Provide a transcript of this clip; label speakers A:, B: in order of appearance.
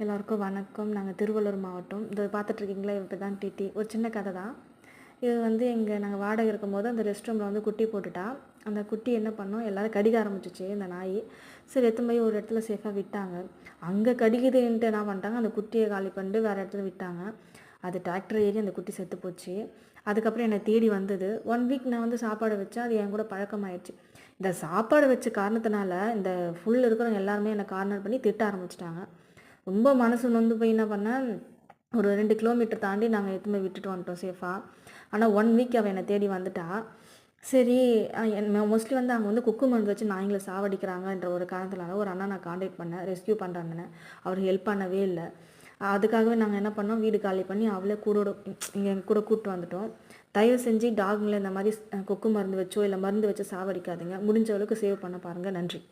A: எல்லாருக்கும் வணக்கம். நாங்கள் திருவள்ளூர் மாவட்டம். இது பார்த்துட்ருக்கீங்களா, இப்போ தான் டிடி. ஒரு சின்ன கதை தான் இது. நாங்கள் வாடகை இருக்கும்போது அந்த ரெஸ்ட் ரூமில் குட்டி போட்டுட்டா. அந்த குட்டி என்ன பண்ணோம், எல்லோரும் கடிக்க ஆரம்பிச்சிச்சு இந்த நாய். சரி, எடுத்து போய் ஒரு இடத்துல சேஃபாக விட்டாங்க. அங்கே கடிக்குதுன்ட்டு என்ன பண்ணிட்டாங்க, அந்த குட்டியை காலி பண்ணிட்டு வேறு இடத்துல விட்டாங்க. அது டிராக்டர் ஏறி அந்த குட்டி செத்து போச்சு. அதுக்கப்புறம் என்னை தேடி வந்தது. 1 வீக் நான் சாப்பாடு வச்சேன். அது என் கூட பழக்கமாயிடுச்சு. இந்த சாப்பாடு வச்ச காரணத்தினால இந்த ஃபுல் இருக்கிறவங்க எல்லாருமே என்னை கார்னர் பண்ணி திட்ட ஆரம்பிச்சிட்டாங்க. ரொம்ப மனசு நொந்து போய் என்ன பண்ணேன், ஒரு 2 கிலோமீட்டர் தாண்டி நாங்கள் எடுத்துன்னு போய் விட்டுட்டு வந்துட்டோம் சேஃபாக. ஆனால் 1 வீக் அவள் என்னை தேடி வந்துட்டா. சரி, மோஸ்ட்லி அங்கே குக்கு மருந்து வச்சு நாய்ங்களை சாவடிக்கிறாங்கன்ற ஒரு காரணத்தினால ஒரு அண்ணா நான் காண்டாக்ட் பண்ணேன், ரெஸ்கியூ பண்ணுறாங்கன்னு. அவர் ஹெல்ப் பண்ணவே இல்லை. அதுக்காகவே நாங்கள் என்ன பண்ணோம், வீடு காலி பண்ணி அவளே இங்கே எங்கள் கூட கூப்பிட்டு வந்துட்டோம். தயவு செஞ்சு டாகுங்களை இந்த மாதிரி குக்கு மருந்து வச்சோ இல்லை மருந்து வச்சு சாவடிக்காதுங்க. முடிஞ்ச அளவுக்கு சேவ் பண்ண பாருங்கள். நன்றி.